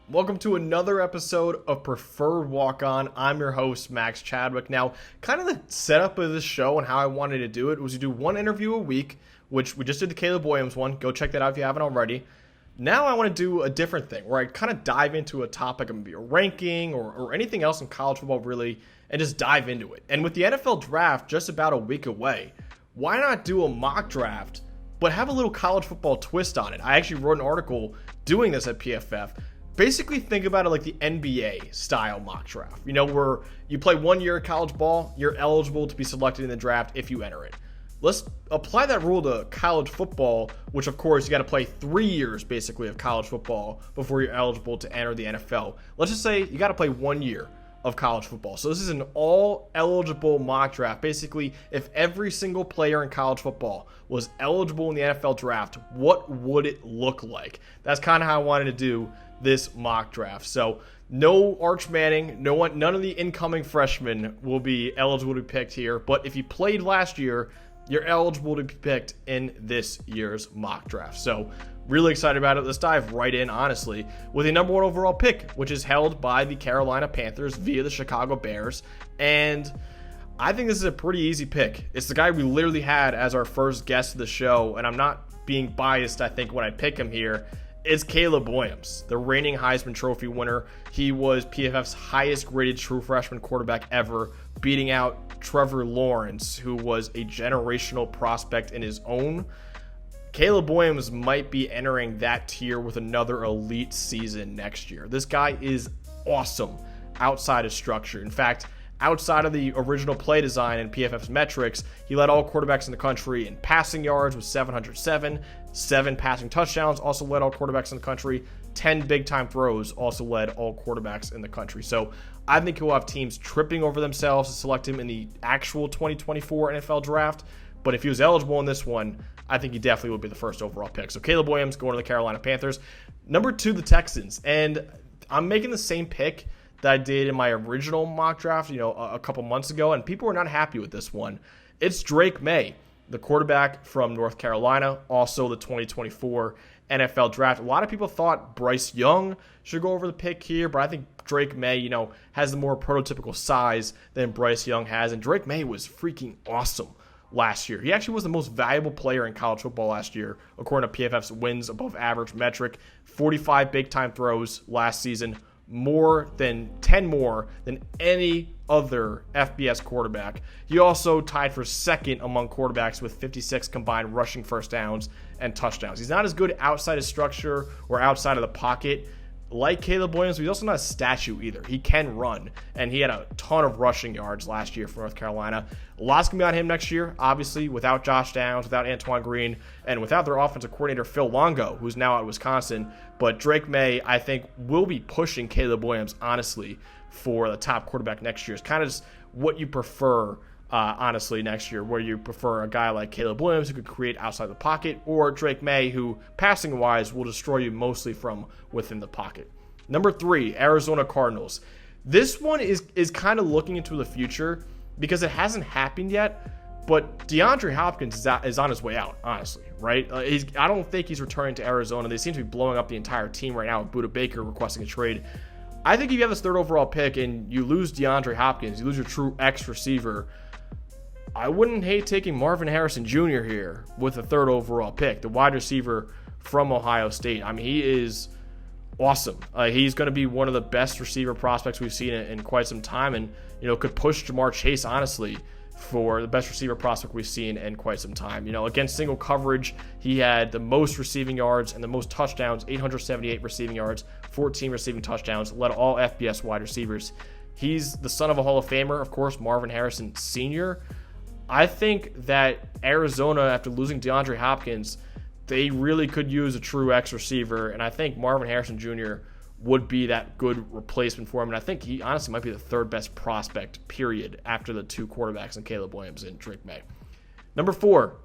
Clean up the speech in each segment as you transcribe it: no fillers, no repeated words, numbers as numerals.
Welcome to another episode of Preferred Walk-On. I'm your host, Max Chadwick. Now, kind of the setup of this show and how I wanted to do it was to do one interview a week, which we just did the Caleb Williams one. Go check that out if you haven't already. Now I want to do a different thing where I kind of dive into a topic, maybe a ranking or anything else in college football really, and just dive into it. And with the NFL draft just about a week away, why not do a mock draft, but have a little college football twist on it? I actually wrote an article doing this at PFF. Basically, think about it like the NBA style mock draft. You know, where you play 1 year of college ball, you're eligible to be selected in the draft if you enter it. Let's apply that rule to college football, which of course you got to play 3 years basically of college football before you're eligible to enter the NFL. Let's just say you got to play 1 year of college football. So this is an all eligible mock draft. Basically, if every single player in college football was eligible in the NFL draft, what would it look like? That's kind of how I wanted to do this mock draft. So no Arch Manning, none of the incoming freshmen will be eligible to be picked here. But if you played last year, you're eligible to be picked in this year's mock draft. So really excited about it. Let's dive right in, honestly, with a number one overall pick, which is held by the Carolina Panthers via the Chicago Bears. And I think this is a pretty easy pick. It's the guy we literally had as our first guest of the show, and I'm not being biased, I think, when I pick him here. It's Caleb Williams, the reigning Heisman Trophy winner. He was PFF's highest graded true freshman quarterback ever, beating out Trevor Lawrence, who was a generational prospect in his own. Caleb Williams might be entering that tier with another elite season next year. This guy is awesome outside of structure. In fact, outside of the original play design and PFF's metrics, he led all quarterbacks in the country in passing yards with 707, 7 passing touchdowns, also led all quarterbacks in the country, 10 big-time throws, also led all quarterbacks in the country. So I think he'll have teams tripping over themselves to select him in the actual 2024 NFL draft. But if he was eligible in this one, I think he definitely would be the first overall pick. So Caleb Williams going to the Carolina Panthers. Number 2, the Texans. And I'm making the same pick that I did in my original mock draft, a couple months ago, and people were not happy with this one. It's Drake May, the quarterback from North Carolina, also the 2024 NFL draft. A lot of people thought Bryce Young should go over the pick here, but I think Drake May, has the more prototypical size than Bryce Young has, and Drake May was freaking awesome last year. He actually was the most valuable player in college football last year, according to PFF's wins above average metric. 45 big-time throws last season, 10 more than any other FBS quarterback. He also tied for second among quarterbacks with 56 combined rushing first downs and touchdowns. He's not as good outside of structure or outside of the pocket like Caleb Williams, but he's also not a statue either. He can run, and he had a ton of rushing yards last year for North Carolina. Lots going to be on him next year, obviously, without Josh Downs, without Antoine Green, and without their offensive coordinator, Phil Longo, who's now at Wisconsin. But Drake May, I think, will be pushing Caleb Williams, honestly, for the top quarterback next year. It's kind of just what you prefer, honestly, next year, where you prefer a guy like Caleb Williams who could create outside the pocket, or Drake May, who, passing-wise, will destroy you mostly from within the pocket. Number 3, Arizona Cardinals. This one is kind of looking into the future because it hasn't happened yet, but DeAndre Hopkins is on his way out, honestly, right? I don't think he's returning to Arizona. They seem to be blowing up the entire team right now with Budda Baker requesting a trade. I think if you have this 3rd overall pick and you lose DeAndre Hopkins, you lose your true X receiver, I wouldn't hate taking Marvin Harrison Jr. here with a 3rd overall pick, the wide receiver from Ohio State. I mean, he is awesome. He's going to be one of the best receiver prospects we've seen in quite some time, and could push Jamar Chase, honestly, for the best receiver prospect we've seen in quite some time. Against single coverage, he had the most receiving yards and the most touchdowns, 878 receiving yards, 14 receiving touchdowns, led all FBS wide receivers. He's the son of a Hall of Famer, of course, Marvin Harrison Sr. I think that Arizona, after losing DeAndre Hopkins, they really could use a true X receiver, and I think Marvin Harrison Jr. would be that good replacement for him, and I think he honestly might be the 3rd best prospect, period, after the 2 quarterbacks in Caleb Williams and Drake May. Number 4,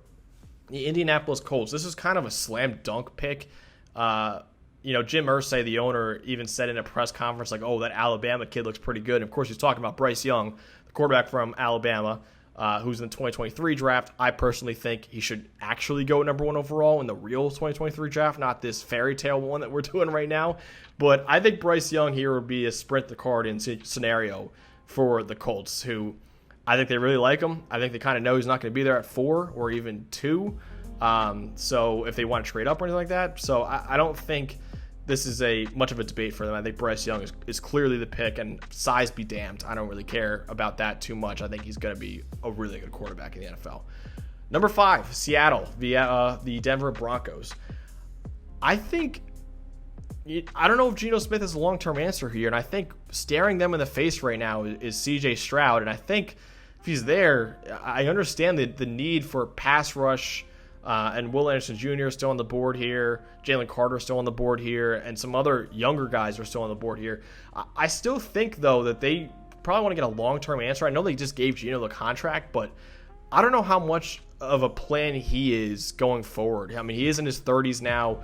the Indianapolis Colts. This is kind of a slam dunk pick. Jim Irsay, the owner, even said in a press conference, like, oh, that Alabama kid looks pretty good. And of course, he's talking about Bryce Young, the quarterback from Alabama. who's in the 2023 draft. I personally think he should actually go number 1 overall in the real 2023 draft, not this fairy tale one that we're doing right now. But I think Bryce Young here would be a sprint the card in scenario for the Colts, who I think they really like him. I think they kind of know he's not going to be there at 4 or even 2. So if they want to trade up or anything like that. So I don't think this is much of a debate for them. I think Bryce Young is clearly the pick, and size be damned. I don't really care about that too much. I think he's going to be a really good quarterback in the NFL. Number 5, Seattle, the Denver Broncos. I don't know if Geno Smith is a long-term answer here, and I think staring them in the face right now is C.J. Stroud, and I think if he's there, I understand the need for pass rush, and Will Anderson Jr. is still on the board here. Jalen Carter is still on the board here. And some other younger guys are still on the board here. I still think, though, that they probably want to get a long-term answer. I know they just gave Geno the contract, but I don't know how much of a plan he is going forward. I mean, he is in his 30s now.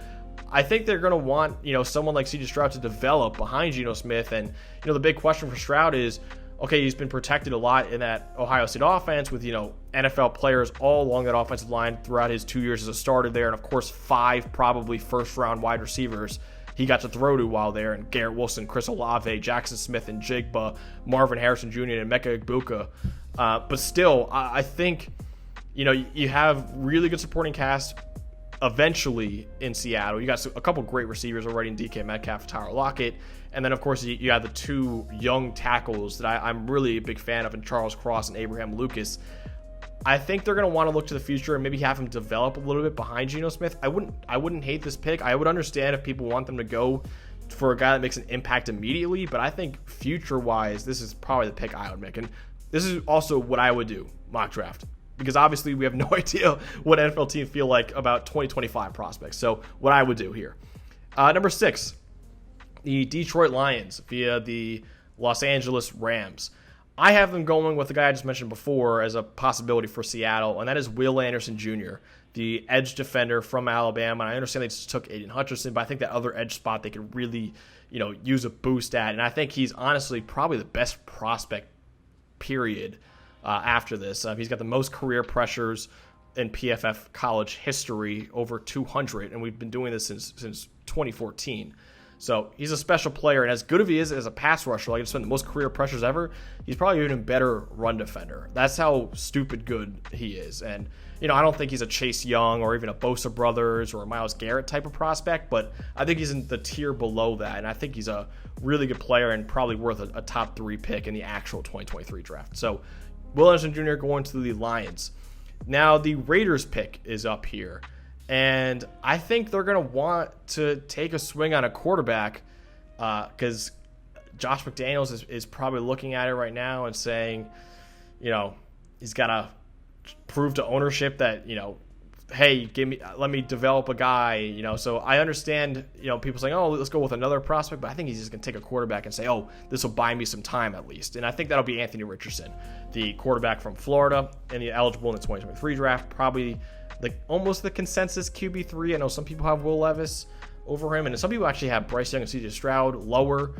I think they're going to want, someone like C.J. Stroud to develop behind Geno Smith. And, the big question for Stroud is, okay, he's been protected a lot in that Ohio State offense with, NFL players all along that offensive line throughout his 2 years as a starter there. And, of course, 5 probably first-round wide receivers he got to throw to while there. And Garrett Wilson, Chris Olave, Jackson Smith and Jigba, Marvin Harrison Jr. and Emeka Egbuka. But still, I think, you have really good supporting cast eventually in Seattle. You got a couple great receivers already in DK Metcalf, Tyler Lockett. And then, of course, you have the 2 young tackles that I'm really a big fan of in Charles Cross and Abraham Lucas. I think they're going to want to look to the future and maybe have him develop a little bit behind Geno Smith. I wouldn't hate this pick. I would understand if people want them to go for a guy that makes an impact immediately, but I think future-wise, this is probably the pick I would make. And this is also what I would do, mock draft, because obviously we have no idea what NFL teams feel like about 2025 prospects. So what I would do here. Number 6, the Detroit Lions via the Los Angeles Rams. I have them going with the guy I just mentioned before as a possibility for Seattle, and that is Will Anderson Jr., the edge defender from Alabama. And I understand they just took Aiden Hutchinson, but I think that other edge spot they could really, use a boost at. And I think he's honestly probably the best prospect, period, after this. He's got the most career pressures in PFF college history, over 200, and we've been doing this since 2014. So he's a special player, and as good as he is as a pass rusher, like he's spent the most career pressures ever, he's probably even a better run defender. That's how stupid good he is. And, I don't think he's a Chase Young or even a Bosa Brothers or a Myles Garrett type of prospect, but I think he's in the tier below that, and I think he's a really good player and probably worth a top 3 pick in the actual 2023 draft. So Will Anderson Jr. going to the Lions. Now the Raiders pick is up here. And I think they're going to want to take a swing on a quarterback because Josh McDaniels is probably looking at it right now and saying, he's got to prove to ownership that, hey, let me develop a guy, So I understand, people saying, oh, let's go with another prospect, but I think he's just going to take a quarterback and say, oh, this will buy me some time at least. And I think that'll be Anthony Richardson, the quarterback from Florida and the eligible in the 2023 draft, probably almost the consensus QB3. I know some people have Will Levis over him, and some people actually have Bryce Young and C.J. Stroud lower.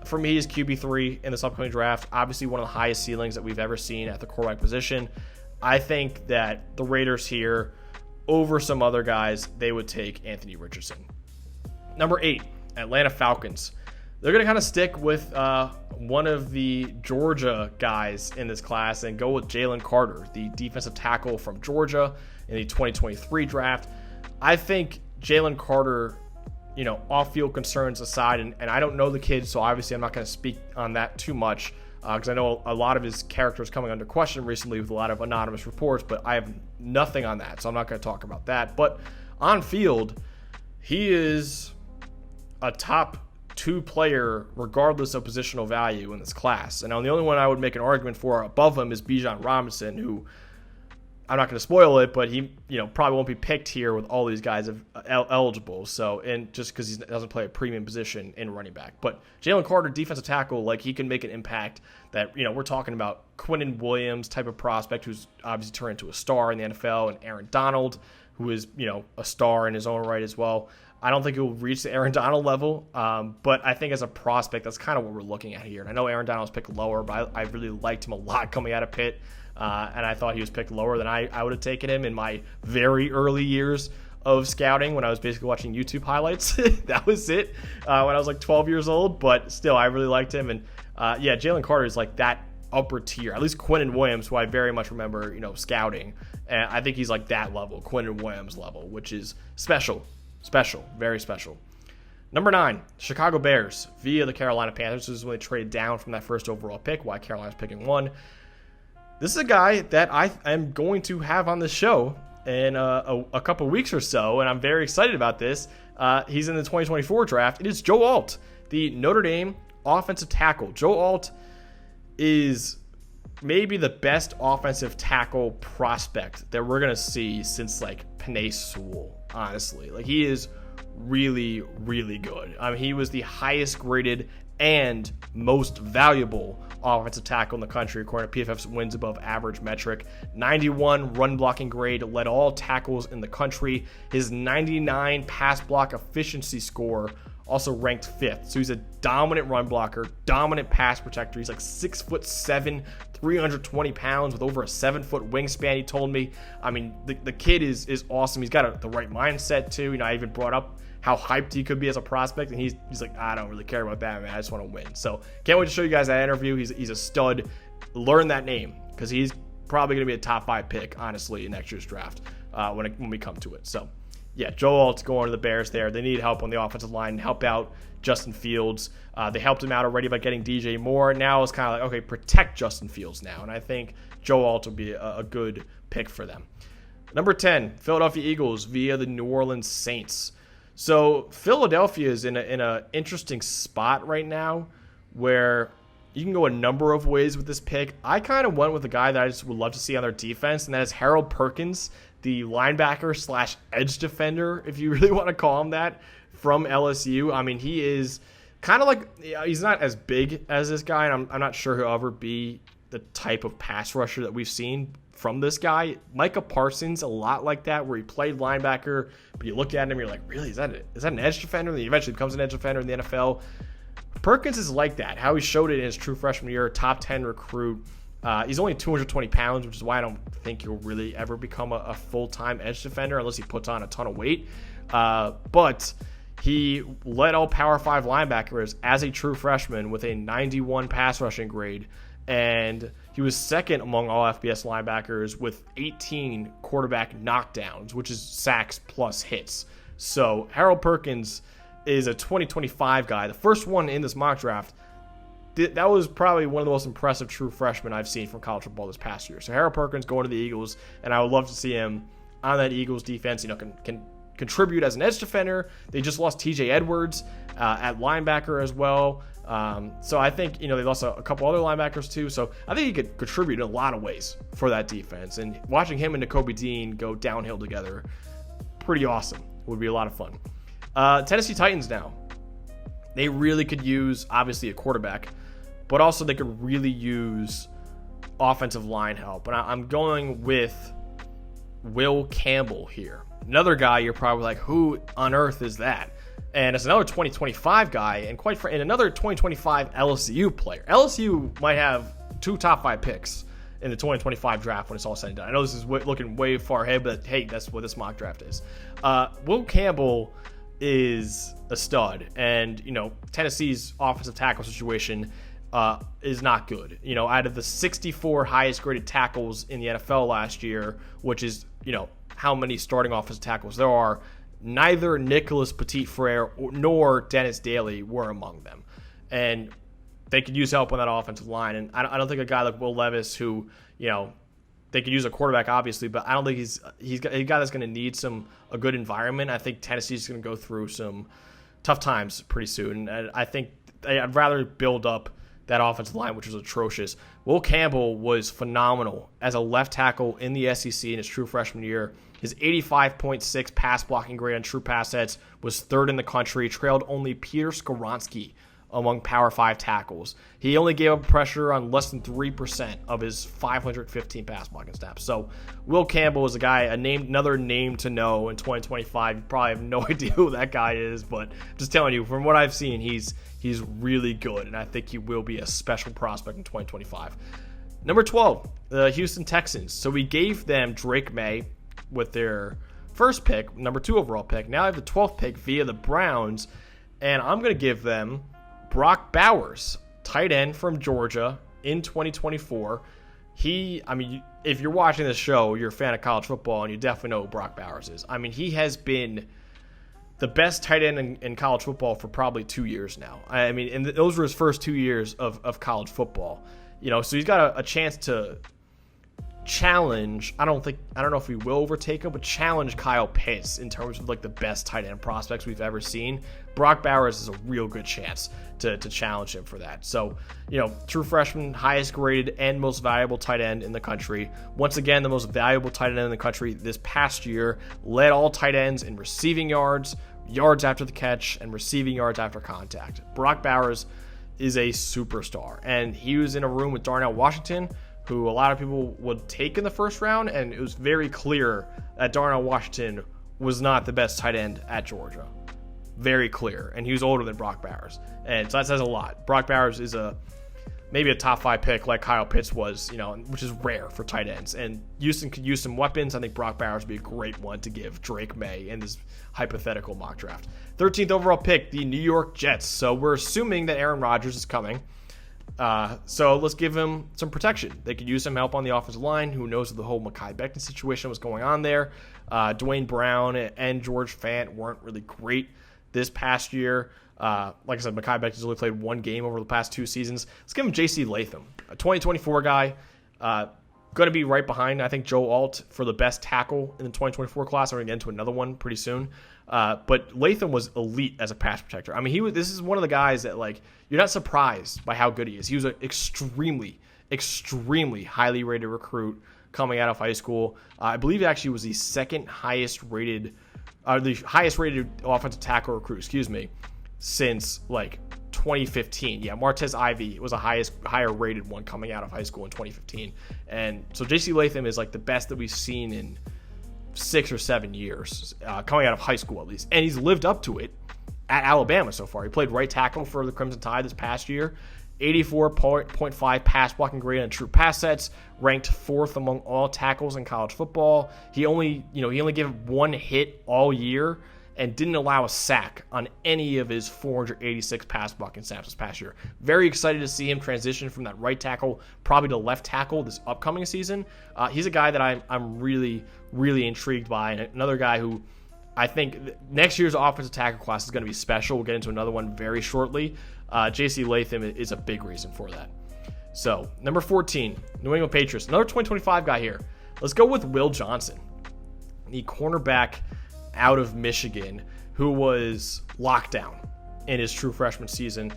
For me, he's QB3 in this upcoming draft. Obviously, one of the highest ceilings that we've ever seen at the quarterback position. I think that the Raiders here, over some other guys, they would take Anthony Richardson. Number 8, Atlanta Falcons. They're going to kind of stick with one of the Georgia guys in this class and go with Jalen Carter, the defensive tackle from Georgia in the 2023 draft. I think Jalen Carter, off-field concerns aside, and I don't know the kid, so obviously I'm not going to speak on that too much because I know a lot of his character is coming under question recently with a lot of anonymous reports, but I have nothing on that, so I'm not going to talk about that. But on field, he is a top 2 player regardless of positional value in this class. And the only one I would make an argument for above him is Bijan Robinson, who I'm not going to spoil it, but he probably won't be picked here with all these guys eligible. So, and just because he doesn't play a premium position in running back. But Jalen Carter, defensive tackle, he can make an impact that, we're talking about Quinnen Williams type of prospect who's obviously turned into a star in the NFL, and Aaron Donald, who is, a star in his own right as well. I don't think he'll reach the Aaron Donald level, but I think as a prospect, that's kind of what we're looking at here. And I know Aaron Donald was picked lower, but I really liked him a lot coming out of Pitt, and I thought he was picked lower than I would have taken him in my very early years of scouting when I was basically watching YouTube highlights. That was it when I was like 12 years old, but still, I really liked him. And yeah, Jalen Carter is like that upper tier, at least Quinnen Williams, who I very much remember, scouting. And I think he's like that level, Quinnen Williams level, which is special, very special. Number 9, Chicago Bears via the Carolina Panthers. This is when they traded down from that first overall pick, why Carolina's picking 1. This is a guy that I am going to have on the show in a couple weeks or so, and I'm very excited about this. He's in the 2024 draft. It is Joe Alt, the Notre Dame offensive tackle. Joe Alt is maybe the best offensive tackle prospect that we're going to see since like Penei Sewell, honestly. Like, he is really, really good. I mean, he was the highest graded and most valuable offensive tackle in the country, according to PFF's wins above average metric. 91 run blocking grade, led all tackles in the country. His 99 pass block efficiency score also ranked 5th. So he's a dominant run blocker, dominant pass protector. He's like 6'7", 320 pounds with over a 7-foot wingspan, he told me. I mean, the kid is awesome. He's got the right mindset too. I even brought up how hyped he could be as a prospect, and he's like, I don't really care about that, man. I just want to win. So can't wait to show you guys that interview. He's a stud. Learn that name, because he's probably going to be a top 5 pick, honestly, in next year's draft when we come to it. So yeah, Joe Alt's going to the Bears there. They need help on the offensive line, help out Justin Fields. They helped him out already by getting DJ Moore. Now it's kind of like, okay, protect Justin Fields now. And I think Joe Alt will be a good pick for them. Number 10, Philadelphia Eagles via the New Orleans Saints. So Philadelphia is in a interesting spot right now where you can go a number of ways with this pick. I kind of went with a guy that I just would love to see on their defense, and that is Harold Perkins, the linebacker / edge defender, if you really want to call him that, from LSU. I mean, he is kind of like, he's not as big as this guy, and I'm not sure he'll ever be the type of pass rusher that we've seen from this guy. Micah Parsons, a lot like that, where he played linebacker, but you look at him, you're like, really, is that an edge defender? And he eventually becomes an edge defender in the NFL. Perkins is like that, how he showed it in his true freshman year, top 10 recruit. He's only 220 pounds, which is why I don't think he'll really ever become a full-time edge defender unless he puts on a ton of weight. But he led all Power 5 linebackers as a true freshman with a 91 pass rushing grade, and he was second among all FBS linebackers with 18 quarterback knockdowns, which is sacks plus hits. So Harold Perkins is a 2025 guy, the first one in this mock draft. That was probably one of the most impressive true freshmen I've seen from college football this past year. So Harold Perkins going to the Eagles, and I would love to see him on that Eagles defense. Can contribute as an edge defender. They just lost TJ Edwards at linebacker as well. So I think, they lost a couple other linebackers too. So I think he could contribute in a lot of ways for that defense. And watching him and Nakobe Dean go downhill together, pretty awesome. Would be a lot of fun. Tennessee Titans now. They really could use, obviously, a quarterback, but also they could really use offensive line help. And I'm going with Will Campbell here. Another guy you're probably like, who on earth is that? And it's another 2025 guy, and and another 2025 LSU player. LSU might have 2 top 5 picks in the 2025 draft when it's all said and done. I know this is looking way far ahead, but hey, that's what this mock draft is. Will Campbell is a stud, and Tennessee's offensive tackle situation is not good. Out of the 64 highest graded tackles in the NFL last year, which is how many starting offensive tackles there are, neither Nicholas Petit-Frere nor Dennis Daly were among them. And they could use help on that offensive line. And I don't think a guy like Will Levis, who, they could use a quarterback, obviously, but I don't think he's a guy that's going to need a good environment. I think Tennessee's going to go through some tough times pretty soon. And I think I'd rather build up that offensive line, which was atrocious. Will Campbell was phenomenal as a left tackle in the SEC in his true freshman year. His 85.6 pass blocking grade on true pass sets was 3rd in the country, trailed only Peter Skoronski among Power 5 tackles. He only gave up pressure on less than 3% of his 515 pass blocking snaps. So Will Campbell is a guy, another name to know in 2025. You probably have no idea who that guy is, but just telling you, from what I've seen, he's really good, and I think he will be a special prospect in 2025. Number 12, the Houston Texans. So we gave them Drake May with their first pick, number 2 overall pick. Now I have the 12th pick via the Browns, and I'm going to give them Brock Bowers, tight end from Georgia in 2024. If you're watching this show, you're a fan of college football, and you definitely know who Brock Bowers is. I mean, he has been the best tight end in college football for probably 2 years now. I mean, and those were his first 2 years of college football. So he's got a chance to challenge. I don't know if he will overtake him, but challenge Kyle Pitts in terms of like the best tight end prospects we've ever seen. Brock Bowers is a real good chance to challenge him for that. So, true freshman, highest graded and most valuable tight end in the country. Once again, the most valuable tight end in the country this past year. Led all tight ends in receiving yards, yards after the catch, and receiving yards after contact. Brock Bowers is a superstar, and he was in a room with Darnell Washington, who a lot of people would take in the first round, and it was very clear that Darnell Washington was not the best tight end at Georgia. Very clear, and he was older than Brock Bowers, and so that says a lot. Brock Bowers is maybe a top 5 pick like Kyle Pitts was, which is rare for tight ends, and Houston could use some weapons. I think Brock Bowers would be a great one to give Drake May in this hypothetical mock draft. 13th overall pick, the New York Jets. So we're assuming that Aaron Rodgers is coming. So let's give him some protection. They could use some help on the offensive line. Who knows if the whole Mekhi Becton situation was going on there. Dwayne Brown and George Fant weren't really great this past year. Like I said, Mekhi Becton's only played 1 game over the past 2 seasons. Let's give him J.C. Latham, a 2024 guy. Going to be right behind, I think, Joe Alt for the best tackle in the 2024 class. We're going to get into another one pretty soon. But Latham was elite as a pass protector. I mean, this is one of the guys that, you're not surprised by how good he is. He was an extremely, extremely highly rated recruit coming out of high school. I believe he actually was the highest rated offensive tackle recruit, since 2015. Yeah, Martez Ivey was a higher rated one coming out of high school in 2015. And so J.C. Latham is the best that we've seen in 6 or 7 years, coming out of high school at least. And he's lived up to it at Alabama so far. He played right tackle for the Crimson Tide this past year. 84.5 pass blocking grade on true pass sets, ranked 4th among all tackles in college football. He only gave 1 hit all year and didn't allow a sack on any of his 486 pass blocking snaps this past year. Very excited to see him transition from that right tackle probably to left tackle this upcoming season. He's a guy that I'm really, really intrigued by, and another guy who I think next year's offensive tackle class is going to be special. We'll get into another one very shortly. J.C. Latham is a big reason for that. So, number 14, New England Patriots. Another 2025 guy here. Let's go with Will Johnson, the cornerback out of Michigan, who was locked down in his true freshman season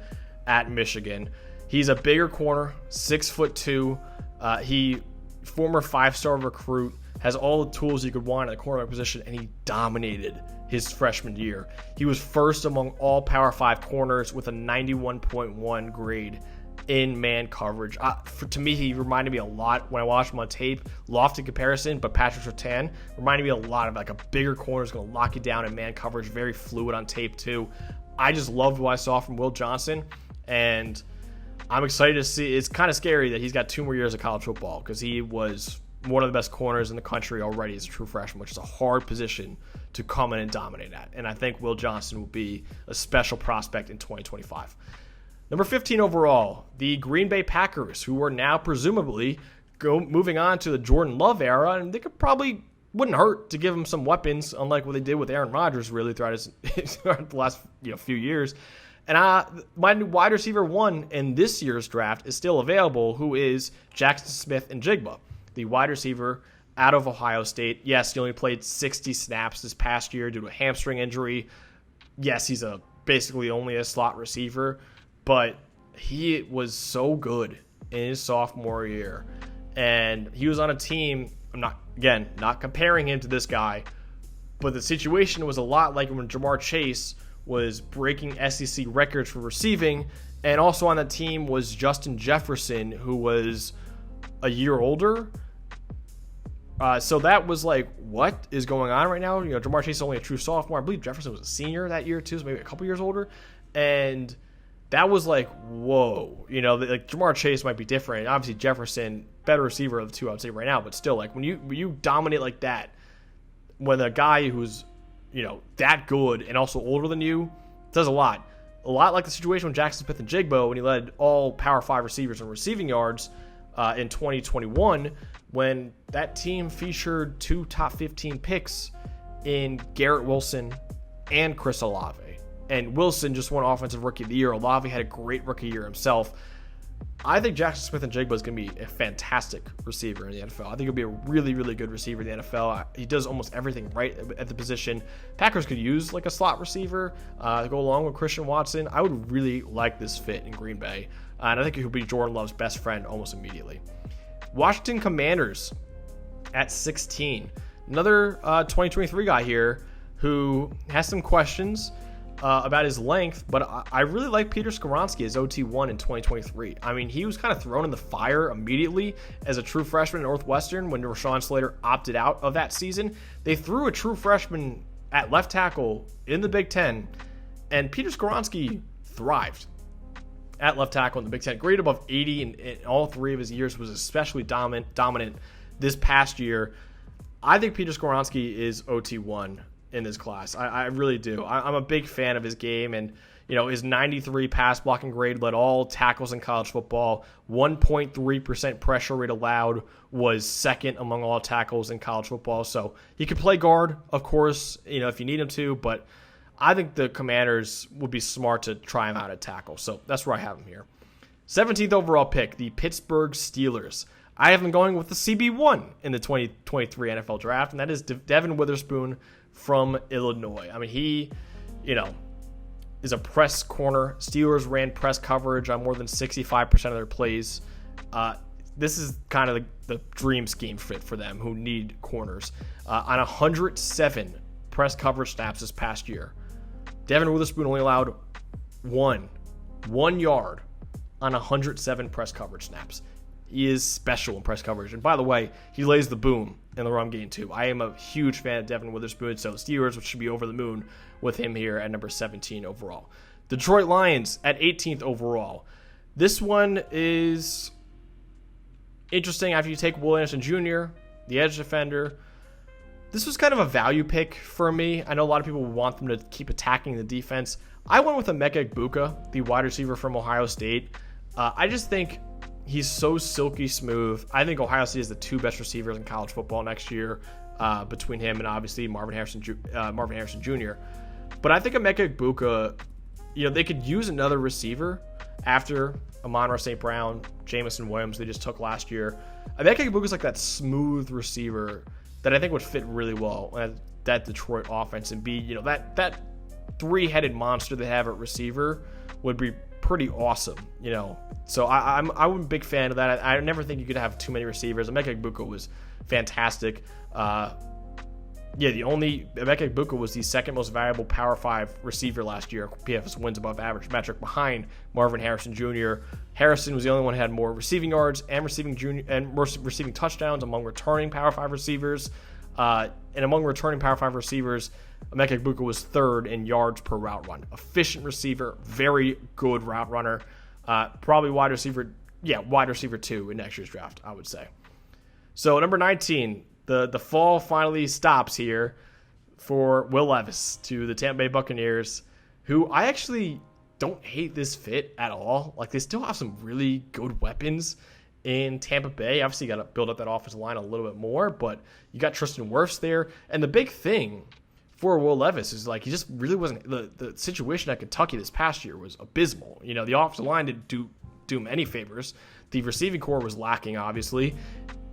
at Michigan. He's a bigger corner, 6'2". He former 5-star recruit, has all the tools you could want at the cornerback position, and he dominated his freshman year. He was first among all Power 5 corners with a 91.1 grade in man coverage. To me, he reminded me a lot when I watched him on tape. Lofty comparison, but Patrick Surtain reminded me a lot of a bigger corner is going to lock you down in man coverage. Very fluid on tape too. I just loved what I saw from Will Johnson, and I'm excited to see. It's kind of scary that he's got 2 more years of college football because he was one of the best corners in the country already as a true freshman, which is a hard position to come in and dominate at. And I think Will Johnson will be a special prospect in 2025. Number 15 overall, the Green Bay Packers, who are now presumably moving on to the Jordan Love era, and they wouldn't hurt to give him some weapons, unlike what they did with Aaron Rodgers really throughout the last few years. And my wide receiver 1 in this year's draft is still available, who is Jackson Smith-Njigba, the wide receiver out of Ohio State. Yes, he only played 60 snaps this past year due to a hamstring injury. Yes, he's basically only a slot receiver, but he was so good in his sophomore year. And he was on a team, I'm not comparing him to this guy, but the situation was a lot like when Jamar Chase was breaking SEC records for receiving. And also on that team was Justin Jefferson, who was a year older. So that was like, what is going on right now? Ja'Marr Chase is only a true sophomore. I believe Jefferson was a senior that year too, so maybe a couple years older. And that was like, whoa. Like Ja'Marr Chase might be different. Obviously Jefferson, better receiver of the two, I would say right now. But still, like when you dominate like that, when a guy who's that good and also older than you does a lot. A lot like the situation with Jackson Smith and Jigbo when he led all Power 5 receivers in receiving yards in 2021, when that team featured 2 top 15 picks in Garrett Wilson and Chris Olave. And Wilson just won Offensive Rookie of the Year. Olave had a great rookie year himself. I think Jackson Smith and Jigba is going to be a fantastic receiver in the NFL. I think he'll be a really, really good receiver in the NFL. He does almost everything right at the position. Packers could use like a slot receiver to go along with Christian Watson. I would really like this fit in Green Bay. And I think he could be Jordan Love's best friend almost immediately. Washington Commanders at 16. Another 2023 guy here who has some questions about his length, but I really like Peter Skoronski as OT1 in 2023. I mean, he was kind of thrown in the fire immediately as a true freshman at Northwestern when Rashawn Slater opted out of that season. They threw a true freshman at left tackle in the Big Ten, and Peter Skoronski thrived at left tackle in the Big Ten. Grade above 80 in all 3 of his years, was especially dominant this past year. I think Peter Skoronski is OT1 in this class. I really do. I'm a big fan of his game, and his 93 pass blocking grade led all tackles in college football. 1.3% pressure rate allowed was second among all tackles in college football. So he could play guard, of course, if you need him to, but I think the Commanders would be smart to try him out at tackle. So that's where I have him here. 17th overall pick, the Pittsburgh Steelers. I have him going with the CB1 in the 2023 NFL draft, and that is Devin Witherspoon from Illinois. I mean, he, is a press corner. Steelers ran press coverage on more than 65% of their plays. This is kind of the dream scheme fit for them who need corners. On 107 press coverage snaps this past year, Devin Witherspoon only allowed one yard on 107 press coverage snaps. He is special in press coverage. And by the way, he lays the boom in the run game too. I am a huge fan of Devin Witherspoon, so the Steelers should be over the moon with him here at number 17 overall. Detroit Lions at 18th overall. This one is interesting after you take Will Anderson Jr., the edge defender. This was kind of a value pick for me. I know a lot of people want them to keep attacking the defense. I went with Emeka Egbuka, the wide receiver from Ohio State. I just think he's so silky smooth. I think Ohio State is the 2 best receivers in college football next year, between him and obviously Marvin Harrison Jr. But I think Emeka Egbuka, they could use another receiver after Amon-Ra St. Brown, Jamison Williams they just took last year. Emeka Egbuka is like that smooth receiver that I think would fit really well at that Detroit offense and be, that 3-headed monster they have at receiver would be pretty awesome, So I'm a big fan of that. I never think you could have too many receivers. Emeka Egbuka was fantastic. Emeka Egbuka was the second most valuable Power 5 receiver last year. PFF wins above average metric behind Marvin Harrison Jr. Harrison was the only one who had more receiving yards and receiving touchdowns among returning Power 5 receivers. And among returning Power 5 receivers, Emeka Egbuka was 3rd in yards per route run. Efficient receiver, very good route runner. Probably wide receiver 2 in next year's draft, I would say. So number 19, the fall finally stops here for Will Levis to the Tampa Bay Buccaneers, who I actually don't hate this fit at all. Like, they still have some really good weapons in Tampa Bay. Obviously, you got to build up that offensive line a little bit more, but you got Tristan Wirfs there. And the big thing for Will Levis is, like, he just really wasn't – the situation at Kentucky this past year was abysmal. The offensive line didn't do him any favors. The receiving core was lacking, obviously.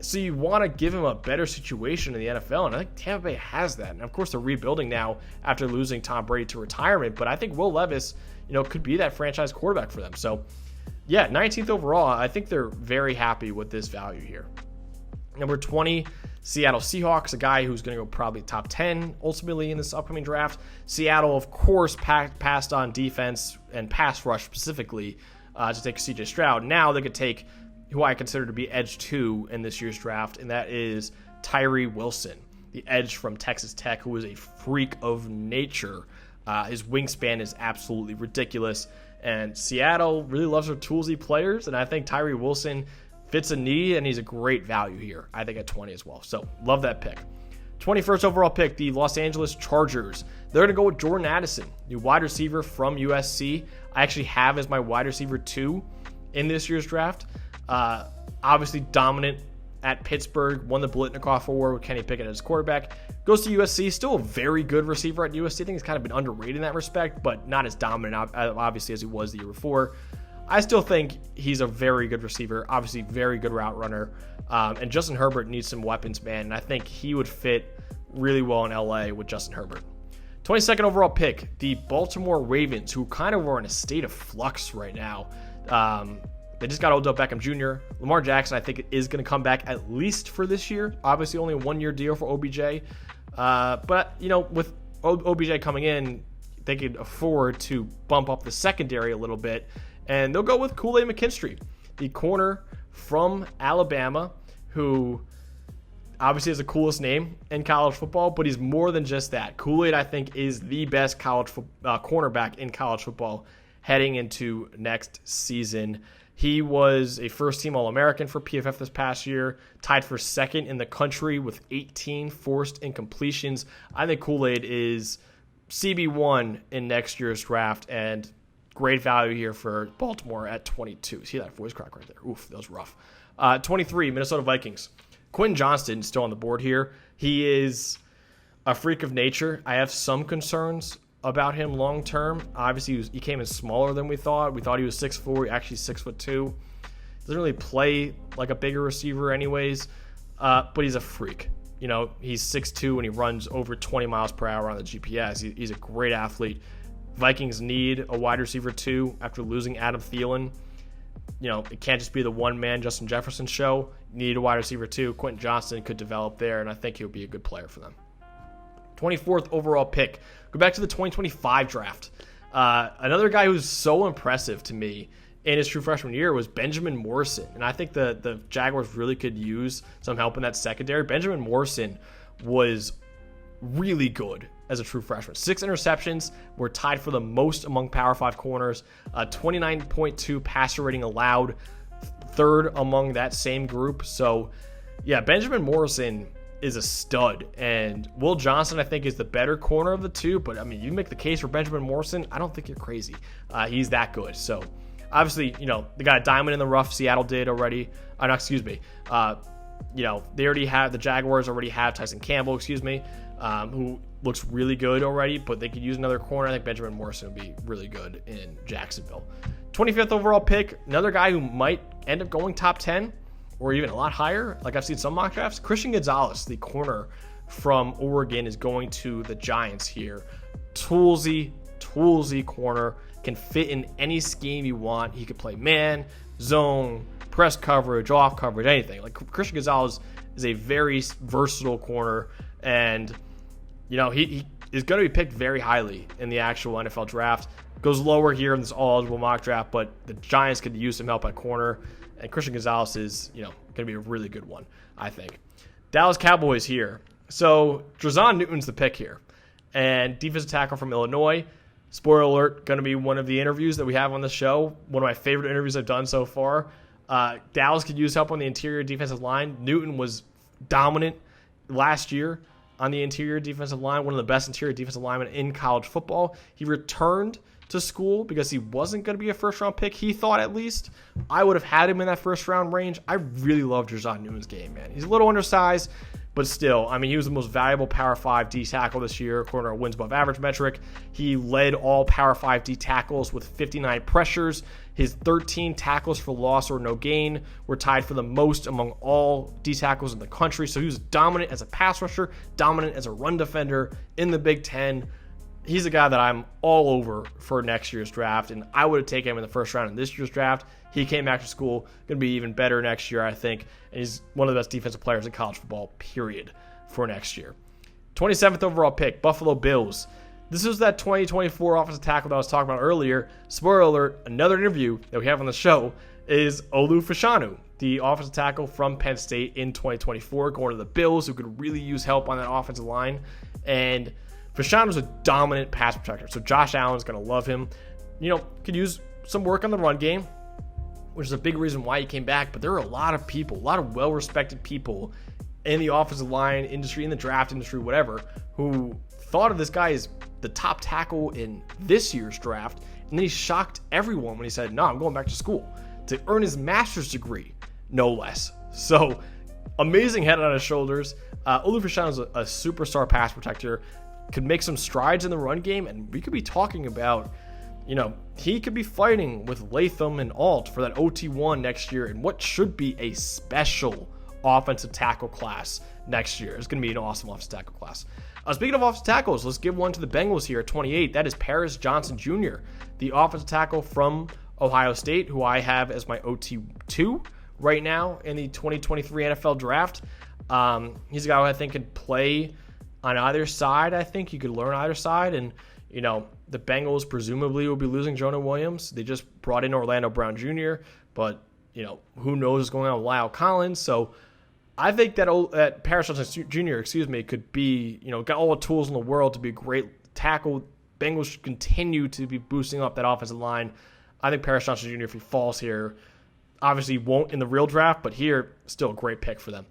So you want to give him a better situation in the NFL, and I think Tampa Bay has that. And, of course, they're rebuilding now after losing Tom Brady to retirement, but I think Will Levis, could be that franchise quarterback for them. So, yeah, 19th overall, I think they're very happy with this value here. Number 20, Seattle Seahawks, a guy who's going to go probably top 10 ultimately in this upcoming draft. Seattle, of course, passed on defense and pass rush specifically to take CJ Stroud. Now they could take who I consider to be edge 2 in this year's draft, and that is Tyree Wilson, the edge from Texas Tech, who is a freak of nature. His wingspan is absolutely ridiculous, and Seattle really loves their toolsy players, and I think Tyree Wilson fits a need, and he's a great value here, I think, at 20 as well. So love that pick. 21st overall pick, the Los Angeles Chargers. They're going to go with Jordan Addison, the wide receiver from USC. I actually have as my wide receiver 2 in this year's draft. Obviously dominant at Pittsburgh, won the Biletnikoff Award with Kenny Pickett as quarterback. Goes to USC, still a very good receiver at USC. I think he's kind of been underrated in that respect, but not as dominant, obviously, as he was the year before. I still think he's a very good receiver, obviously very good route runner. And Justin Herbert needs some weapons, man, and I think he would fit really well in LA with Justin Herbert. 22nd overall pick, the Baltimore Ravens, who kind of are in a state of flux right now. They just got Odell Beckham Jr. Lamar Jackson, I think, is going to come back at least for this year. Obviously, only a 1-year deal for OBJ. But, with OBJ coming in, they could afford to bump up the secondary a little bit. And they'll go with Kool-Aid McKinstry, the corner from Alabama, who obviously has the coolest name in college football, but he's more than just that. Kool-Aid, I think, is the best cornerback in college football heading into next season. He was a first-team All-American for PFF this past year, tied for second in the country with 18 forced incompletions. I think Kool-Aid is CB1 in next year's draft, and great value here for Baltimore at 22. See that voice crack right there? Oof, that was rough. 23, Minnesota Vikings. Quentin Johnston still on the board here. He is a freak of nature. I have some concerns about him long term. Obviously, he came in smaller than we thought. We thought he was 6'4", actually 6'2". Doesn't really play like a bigger receiver anyways, but he's a freak. He's 6'2", and he runs over 20 miles per hour on the GPS. He's a great athlete. Vikings need a wide receiver 2 after losing Adam Thielen. It can't just be the one-man Justin Jefferson show. You need a wide receiver 2. Quentin Johnston could develop there, and I think he'll be a good player for them. 24th overall pick. Go back to the 2025 draft. Another guy who's so impressive to me in his true freshman year was Benjamin Morrison. And I think the Jaguars really could use some help in that secondary. Benjamin Morrison was really good as a true freshman. 6 interceptions, were tied for the most among Power 5 corners. 29.2 passer rating allowed, third among that same group. So, yeah, Benjamin Morrison is a stud, and Will Johnson, I think, is the better corner of the two, but, you make the case for Benjamin Morrison, I don't think you're crazy. He's that good. So, obviously, they got a diamond in the rough. Seattle did already. They already have, the Jaguars already have Tyson Campbell, who looks really good already, but they could use another corner. I think Benjamin Morrison would be really good in Jacksonville. 25th overall pick, another guy who might end up going top 10 or even a lot higher, like I've seen some mock drafts. Christian Gonzalez, the corner from Oregon, is going to the Giants here. Toolsy corner, can fit in any scheme you want. He could play man, zone, press coverage, off coverage, anything. Like, Christian Gonzalez is a very versatile corner, and he is going to be picked very highly in the actual NFL draft. Goes lower here in this all-eligible mock draft, but the Giants could use some help at corner, and Christian Gonzalez is, going to be a really good one, I think. Dallas Cowboys here. So, Drazon Newton's the pick here, and defensive tackle from Illinois. Spoiler alert, going to be one of the interviews that we have on the show. One of my favorite interviews I've done so far. Dallas could use help on the interior defensive line. Newton was dominant last year on the interior defensive line, one of the best interior defensive linemen in college football. He returned to school because he wasn't going to be a first-round pick, he thought at least. I would have had him in that first-round range. I really love Drazon Newton's game, man. He's a little undersized, but still, he was the most valuable Power 5 D tackle this year, according to our wins above average metric. He led all Power 5 D tackles with 59 pressures. His 13 tackles for loss or no gain were tied for the most among all D tackles in the country. So he was dominant as a pass rusher, dominant as a run defender in the Big Ten. he's a guy that I'm all over for next year's draft, and I would have taken him in the first round in this year's draft. He came back to school, going to be even better next year, I think, and he's one of the best defensive players in college football, period, for next year. 27th overall pick, Buffalo Bills. This was that 2024 offensive tackle that I was talking about earlier. Spoiler alert, another interview that we have on the show is Olu Fashanu, the offensive tackle from Penn State in 2024, going to the Bills, who could really use help on that offensive line. And Fashanu's a dominant pass protector, so Josh Allen's going to love him. Could use some work on the run game, which is a big reason why he came back. But there are a lot of people, a lot of well-respected people in the offensive line industry, in the draft industry, whatever, who thought of this guy as the top tackle in this year's draft. And then he shocked everyone when he said, no, I'm going back to school to earn his master's degree, no less. So amazing head on his shoulders. Olu Fashanu is a superstar pass protector, could make some strides in the run game, and we could be talking about, he could be fighting with Latham and Alt for that OT1 next year in what should be a special offensive tackle class next year. It's going to be an awesome offensive tackle class. Speaking of offensive tackles, let's give one to the Bengals here at 28. That is Paris Johnson Jr., the offensive tackle from Ohio State, who I have as my OT2 right now in the 2023 NFL draft. He's a guy who I think can play on either side. I think he could learn either side. And, the Bengals presumably will be losing Jonah Williams. They just brought in Orlando Brown Jr., but, who knows what's going on with Lyle Collins. So I think that Paris Johnson Jr., could be, got all the tools in the world to be a great tackle. Bengals should continue to be boosting up that offensive line. I think Paris Johnson Jr., if he falls here, obviously won't in the real draft, but here, still a great pick for them.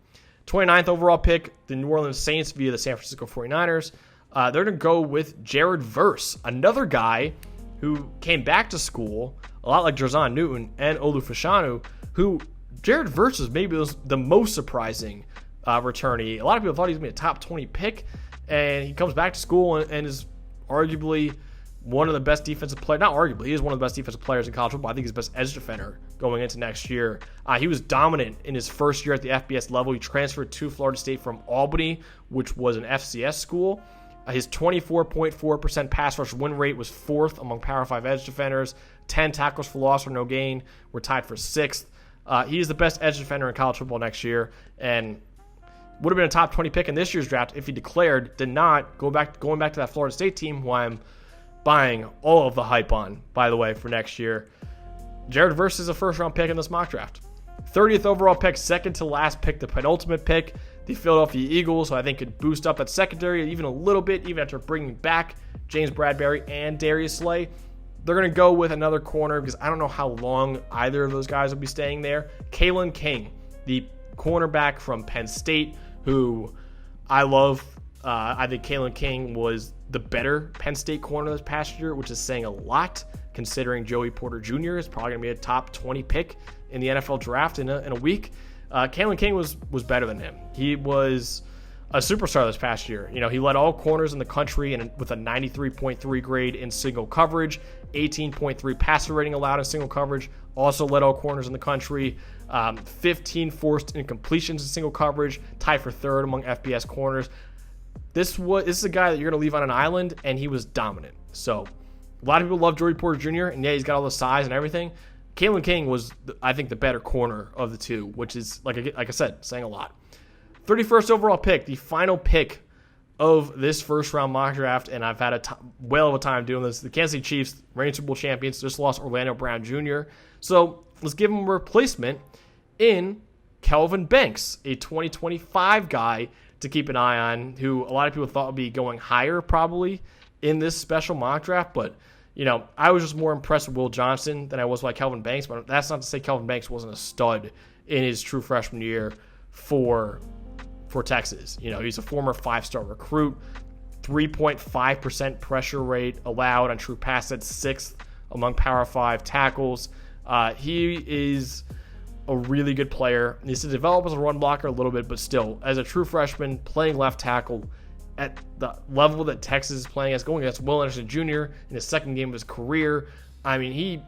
29th overall pick, the New Orleans Saints via the San Francisco 49ers. They're going to go with Jared Verse, another guy who came back to school, a lot like Jerzon Newton and Olu Fashanu, who Jared Verse is maybe the most surprising returnee. A lot of people thought he was going to be a top 20 pick, and he comes back to school and is arguably one of the best defensive players. Not arguably, he is one of the best defensive players in college football. I think he's the best edge defender going into next year. He was dominant in his first year at the FBS level. He transferred to Florida State from Albany, which was an FCS school. His 24.4% pass rush win rate was 4th among Power 5 edge defenders. 10 tackles for loss or no gain. We're tied for 6th. He is the best edge defender in college football next year, and would have been a top 20 pick in this year's draft if he declared. Did not. Going back to that Florida State team, who I'm buying all of the hype on, by the way, for next year. Jared Verse is a first-round pick in this mock draft. 30th overall pick, second to last pick, the penultimate pick, the Philadelphia Eagles, who I think could boost up that secondary even a little bit, even after bringing back James Bradberry and Darius Slay. They're going to go with another corner because I don't know how long either of those guys will be staying there. Kalen King, the cornerback from Penn State, who I love. I think Kalen King was the better Penn State corner this past year, which is saying a lot considering Joey Porter Jr. is probably going to be a top 20 pick in the NFL draft in a week. Kalen King was better than him. He was a superstar this past year. He led all corners in the country and with a 93.3 grade in single coverage, 18.3 passer rating allowed in single coverage, also led all corners in the country, 15 forced incompletions in single coverage, tied for 3rd among FBS corners. This is a guy that you're going to leave on an island, and he was dominant. So a lot of people love Joey Porter Jr., and yeah, he's got all the size and everything. Kalen King was, I think, the better corner of the two, which is, like I said, saying a lot. 31st overall pick, the final pick of this first-round mock draft, and I've had a whale of a time doing this. The Kansas City Chiefs, reigning Super Bowl champions, just lost Orlando Brown Jr. So let's give him a replacement in Kelvin Banks, a 2025 guy to keep an eye on, who a lot of people thought would be going higher probably in this special mock draft, but I was just more impressed with Will Johnson than I was by Kelvin Banks, but that's not to say Kelvin Banks wasn't a stud in his true freshman year for Texas. He's a former 5-star recruit, 3.5% pressure rate allowed on true pass, that's 6th among Power 5 tackles. He is a really good player. He needs to develop as a run blocker a little bit, but still, as a true freshman, playing left tackle at the level that Texas is playing as, going against Will Anderson Jr. in his second game of his career. I mean, he,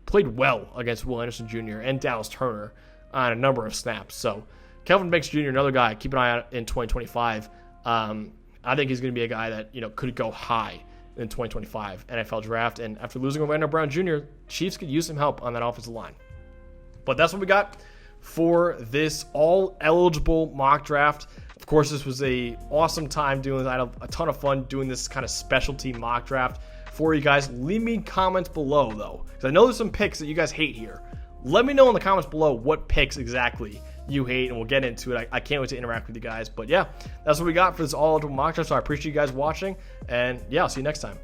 played well against Will Anderson Jr. and Dallas Turner on a number of snaps. So Kelvin Banks Jr., another guy, keep an eye on in 2025. I think he's going to be a guy that, could go high in 2025 NFL draft. And after losing Orlando Brown Jr., Chiefs could use some help on that offensive line. But that's what we got for this all-eligible mock draft. Of course, this was a awesome time doing this. I had a ton of fun doing this kind of specialty mock draft for you guys. Leave me comments below, though, because I know there's some picks that you guys hate here. Let me know in the comments below what picks exactly you hate, and we'll get into it. I can't wait to interact with you guys. But yeah, that's what we got for this all-eligible mock draft. So I appreciate you guys watching, and yeah, I'll see you next time.